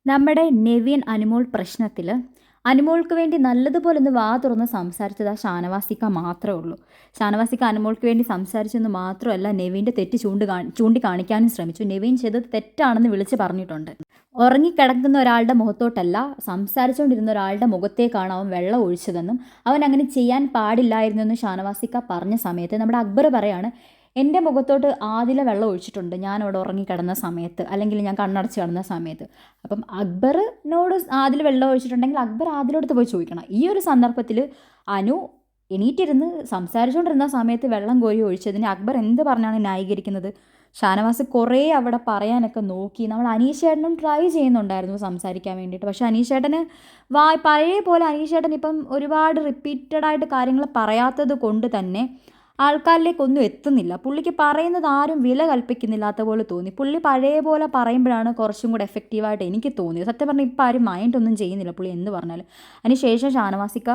നമ്മുടെ നെവിൻ അനുമോൾ പ്രശ്നത്തിൽ അനുമോൾക്ക് വേണ്ടി നല്ലതുപോലെ ഒന്ന് വാ തുറന്ന് സംസാരിച്ചത് ആ ഷാനവാസിക്ക മാത്രമേ ഉള്ളൂ. ഷാനവാസിക്ക അനുമോൾക്ക് വേണ്ടി സംസാരിച്ചെന്ന് മാത്രമല്ല, നെവിൻ്റെ തെറ്റ് ചൂണ്ടിക്കാണിക്കാനും ശ്രമിച്ചു. നെവിൻ ചെയ്തത് തെറ്റാണെന്ന് വിളിച്ച് പറഞ്ഞിട്ടുണ്ട്. ഉറങ്ങിക്കിടക്കുന്ന ഒരാളുടെ മുഖത്തോട്ടല്ല, സംസാരിച്ചുകൊണ്ടിരുന്ന ഒരാളുടെ മുഖത്തേക്കാണ് അവൻ വെള്ളം ഒഴിച്ചതെന്നും അവൻ അങ്ങനെ ചെയ്യാൻ പാടില്ലായിരുന്നെന്നും ഷാനവാസിക്ക പറഞ്ഞ സമയത്ത് നമ്മുടെ അക്ബർ പറയാണ്, എൻ്റെ മുഖത്തോട്ട് ആദില വെള്ളം ഒഴിച്ചിട്ടുണ്ട് ഞാൻ അവിടെ ഉറങ്ങിക്കിടന്ന സമയത്ത്, അല്ലെങ്കിൽ ഞാൻ കണ്ണടച്ച് കിടന്ന സമയത്ത്. അപ്പം അക്ബറിനോട് ആദിൽ വെള്ളം ഒഴിച്ചിട്ടുണ്ടെങ്കിൽ അക്ബർ ആദിലോടുത്ത് പോയി ചോദിക്കണം. ഈ ഒരു സന്ദർഭത്തിൽ അനു എണീറ്റിരുന്ന് സംസാരിച്ചുകൊണ്ടിരുന്ന സമയത്ത് വെള്ളം കോരി ഒഴിച്ചതിന് അക്ബർ എന്ത് പറഞ്ഞാണ് ന്യായീകരിക്കുന്നത്? ഷാനവാസ് കുറേ അവിടെ പറയാനൊക്കെ നോക്കി. നമ്മൾ അനീഷേട്ടനും ട്രൈ ചെയ്യുന്നുണ്ടായിരുന്നു സംസാരിക്കാൻ വേണ്ടിയിട്ട്. പക്ഷേ അനീഷേട്ടന് പഴയ പോലെ അനീഷേട്ടൻ ഇപ്പം ഒരുപാട് റിപ്പീറ്റഡായിട്ട് കാര്യങ്ങൾ പറയാത്തത് കൊണ്ട് തന്നെ ആൾക്കാരിലേക്കൊന്നും എത്തുന്നില്ല. പുള്ളിക്ക് പറയുന്നത് ആരും വില കൽപ്പിക്കുന്നില്ലാത്ത പോലെ തോന്നി. പുള്ളി പഴയ പോലെ പറയുമ്പോഴാണ് കുറച്ചും കൂടെ എഫക്റ്റീവായിട്ട് എനിക്ക് തോന്നിയത്. സത്യം പറഞ്ഞാൽ ഇപ്പം ആരും മൈൻഡൊന്നും ചെയ്യുന്നില്ല പുള്ളി എന്ത് പറഞ്ഞാലും. അതിനുശേഷം ഷാനവാസിക്ക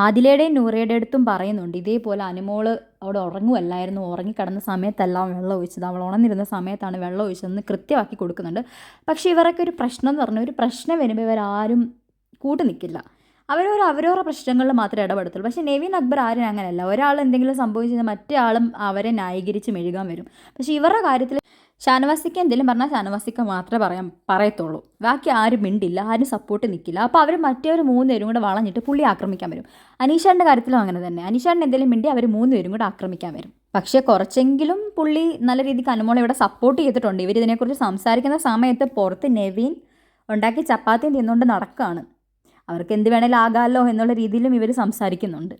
ആദിലയുടെയും നൂറയുടെ അടുത്തും പറയുന്നുണ്ട്, ഇതേപോലെ അനുമോള് അവിടെ ഉറങ്ങുമല്ലായിരുന്നു, ഉറങ്ങിക്കിടന്ന സമയത്തല്ല വെള്ളം ഒഴിച്ചത്, അവൾ ഉണർന്നിരുന്ന സമയത്താണ് വെള്ളം ഒഴിച്ചതെന്ന് കൃത്യമാക്കി കൊടുക്കുന്നുണ്ട്. പക്ഷേ ഇവരൊക്കെ ഒരു പ്രശ്നം എന്ന് പറഞ്ഞാൽ, ഒരു പ്രശ്നം വരുമ്പോൾ ഇവരാരും കൂട്ടു നിൽക്കില്ല. അവരവരുടെ പ്രശ്നങ്ങളിൽ മാത്രമേ ഇടപെടത്തുള്ളൂ. പക്ഷേ നെവിൻ അക്ബർ ആരും അങ്ങനെയല്ല. ഒരാൾ എന്തെങ്കിലും സംഭവിച്ചാൽ മറ്റേ ആളും അവരെ ന്യായീകരിച്ച് മെഴുകാൻ വരും. പക്ഷേ ഇവരുടെ കാര്യത്തിൽ ഷാനവാസിക്ക എന്തെങ്കിലും പറഞ്ഞാൽ ഷാനവാസിക്ക മാത്രമേ പറയത്തുള്ളൂ. ബാക്കി ആരും മിണ്ടില്ല, ആരും സപ്പോർട്ട് നിൽക്കില്ല. അപ്പോൾ അവർ മറ്റേവർ 3 പേരും കൂടെ വളഞ്ഞിട്ട് പുള്ളി ആക്രമിക്കാൻ വരും. അനീഷാൻ്റെ കാര്യത്തിലും അങ്ങനെ തന്നെ. അനീഷാൻ്റെ എന്തെങ്കിലും മിണ്ടി അവർ 3 പേരും കൂടെ ആക്രമിക്കാൻ വരും. പക്ഷേ കുറച്ചെങ്കിലും പുള്ളി നല്ല രീതിക്ക് അനുമോളെ ഇവിടെ സപ്പോർട്ട് ചെയ്തിട്ടുണ്ട്. ഇവരിതിനെക്കുറിച്ച് സംസാരിക്കുന്ന സമയത്ത് പുറത്ത് നെവിൻ ഉണ്ടാക്കി ചപ്പാത്തിയും തിന്നുകൊണ്ട് നടക്കുകയാണ്. അവർക്ക് എന്ത് വേണേലും ആകാമല്ലോ എന്നുള്ള രീതിയിലും ഇവർ സംസാരിക്കുന്നുണ്ട്.